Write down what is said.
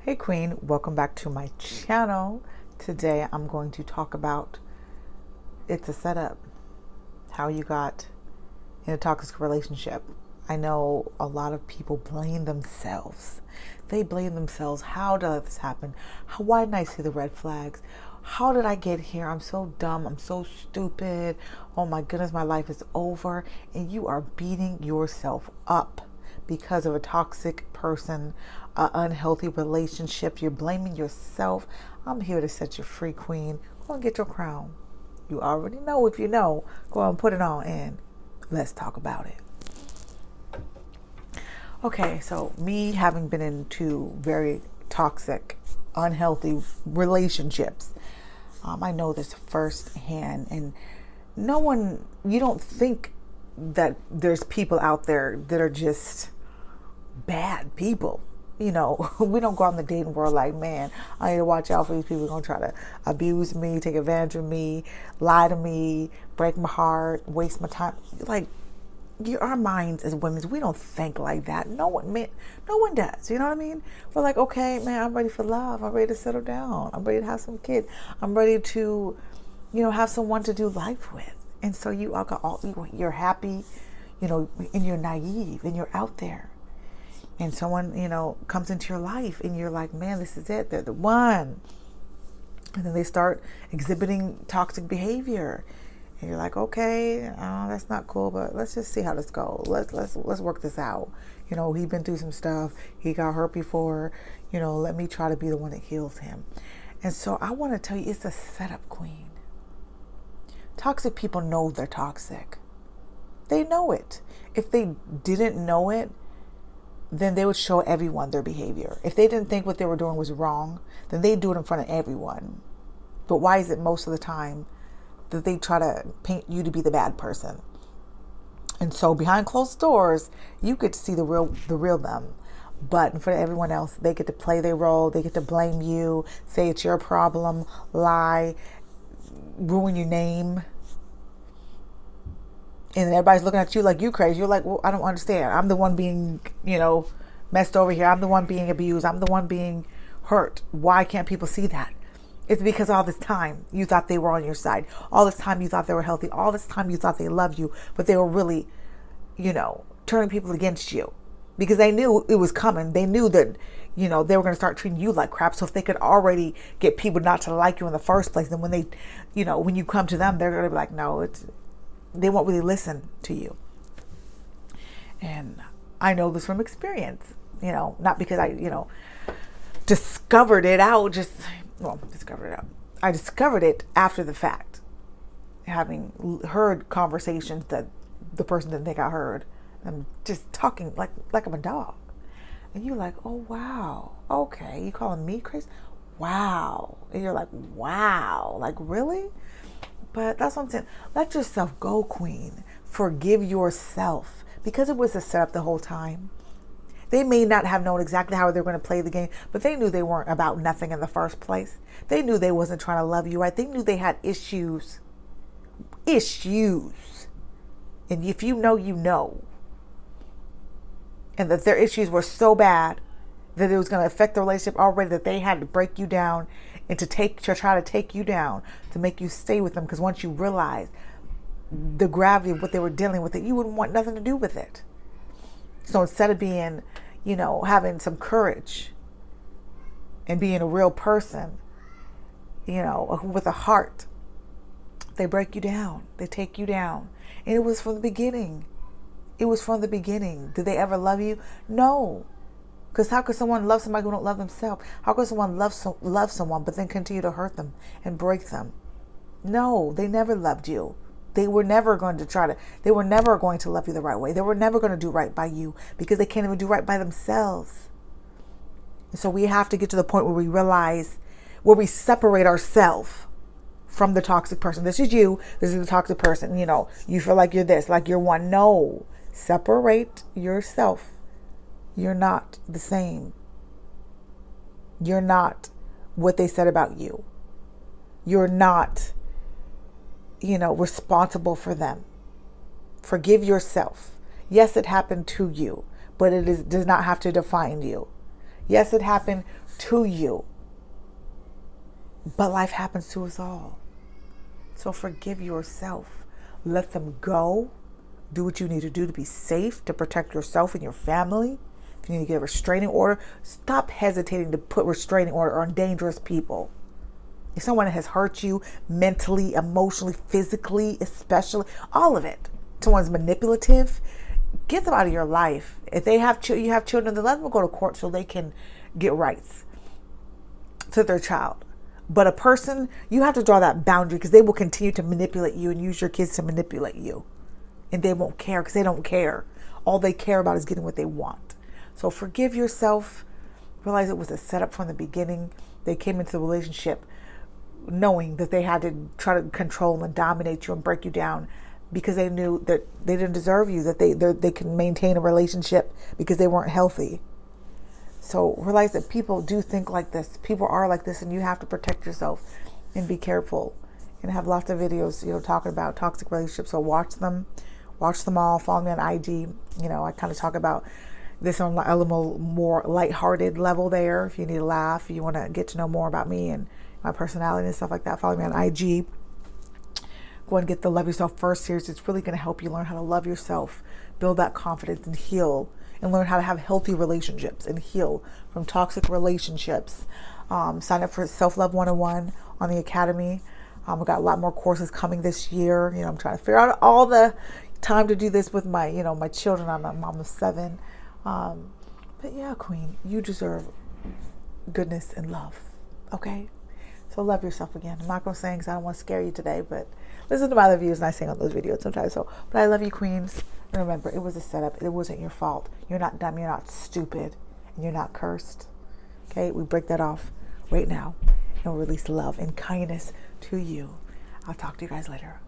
Hey Queen, welcome back to my channel. Today I'm going to talk about it's a setup, how you got in a toxic relationship. I know a lot of people blame themselves. They blame themselves. How did this happen? Why didn't I see the red flags? How did I get here? I'm so dumb. I'm so stupid. Oh my goodness, my life is over. And you are beating yourself up because of a toxic person, an unhealthy relationship. You're blaming yourself. I'm here to set you free, Queen. Go and get your crown. You already know. If you know, go and put it on and let's talk about it. Okay, so me having been into very toxic, unhealthy relationships, I know this firsthand. And you don't think that there's people out there that are just bad people. We don't go out in the dating world like, man, I need to watch out for these people who are going to try to abuse me, take advantage of me, lie to me, break my heart, waste my time. Like, our minds as women, we don't think like that. No one does. You know what I mean? We're like, okay, man, I'm ready for love. I'm ready to settle down. I'm ready to have some kids. I'm ready to, have someone to do life with. And so you're happy, and you're naive and you're out there. And someone, comes into your life and you're like, man, this is it. They're the one. And then they start exhibiting toxic behavior. And you're like, okay, that's not cool, but let's just see how this goes. Let's work this out. He's been through some stuff. He got hurt before. Let me try to be the one that heals him. And so I want to tell you, it's a setup, Queen. Toxic people know they're toxic. They know it. If they didn't know it, then they would show everyone their behavior. If they didn't think what they were doing was wrong, then they'd do it in front of everyone. But why is it most of the time that they try to paint you to be the bad person? And so behind closed doors, you get to see the real them. But in front of everyone else, they get to play their role. They get to blame you, say it's your problem, lie, ruin your name. And everybody's looking at you like you crazy. You're like, well, I don't understand. I'm the one being, messed over here. I'm the one being abused. I'm the one being hurt. Why can't people see that? It's because all this time you thought they were on your side. All this time you thought they were healthy. All this time you thought they loved you. But they were really, turning people against you. Because they knew it was coming. They knew that, they were going to start treating you like crap. So if they could already get people not to like you in the first place, then when they, when you come to them, they're going to be like, no, they won't really listen to you. And I know this from experience, not because I, discovered it out, I discovered it after the fact, having heard conversations that the person didn't think I heard. I'm just talking like I'm a dog. And you're like, oh, wow. Okay. You calling me crazy? Wow. And you're like, wow. Like, really? But that's what I'm saying. Let yourself go, Queen. Forgive yourself. Because it was a setup the whole time. They may not have known exactly how they were going to play the game, but they knew they weren't about nothing in the first place. They knew they wasn't trying to love you right. They knew they had issues. Issues. And if you know, you know. And that their issues were so bad that it was going to affect the relationship already, that they had to break you down and to try to take you down, to make you stay with them. Because once you realize the gravity of what they were dealing with, you wouldn't want nothing to do with it. So instead of being, having some courage and being a real person, with a heart, they break you down. They take you down. And it was from the beginning. It was from the beginning. Did they ever love you? No. Because how could someone love somebody who don't love themselves? How could someone love someone but then continue to hurt them and break them? No, they never loved you. They were never going to love you the right way. They were never going to do right by you because they can't even do right by themselves. And so we have to get to the point where we realize, where we separate ourselves from the toxic person. This is you. This is the toxic person. You feel like you're this, like you're one. No, separate yourself. You're not the same. You're not what they said about you. You're not, responsible for them. Forgive yourself. Yes, it happened to you, but does not have to define you. Yes, it happened to you, but life happens to us all. So forgive yourself. Let them go. Do what you need to do to be safe, to protect yourself and your family. If you need to get a restraining order, stop hesitating to put restraining order on dangerous people. If someone has hurt you mentally, emotionally, physically, especially, all of it, someone's manipulative, get them out of your life. If they have you have children, then let them go to court so they can get rights to their child. But a person, you have to draw that boundary, because they will continue to manipulate you and use your kids to manipulate you. And they won't care, because they don't care. All they care about is getting what they want. So forgive yourself. Realize it was a setup from the beginning. They came into the relationship knowing that they had to try to control and dominate you and break you down, because they knew that they didn't deserve you, that they can maintain a relationship because they weren't healthy. So realize that people do think like this. People are like this, and you have to protect yourself and be careful. And I have lots of videos, talking about toxic relationships. So watch them all. Follow me on IG. I kind of talk about this on a little more lighthearted level there. If you need a laugh, if you want to get to know more about me and my personality and stuff like that, follow me on IG. Go and get the Love Yourself First series. It's really going to help you learn how to love yourself, build that confidence, and heal, and learn how to have healthy relationships and heal from toxic relationships. Sign up for Self-Love 101 on the Academy. We've got a lot more courses coming this year. I'm trying to figure out all the time to do this with my, my children. I'm a mom of 7. But yeah, Queen, you deserve goodness and love. Okay? So love yourself again. I'm not going to sing because I don't want to scare you today, but listen to my other views, and I sing on those videos sometimes. But I love you, Queens. And remember, it was a setup. It wasn't your fault. You're not dumb. You're not stupid. And you're not cursed. Okay? We break that off right now and release love and kindness to you. I'll talk to you guys later.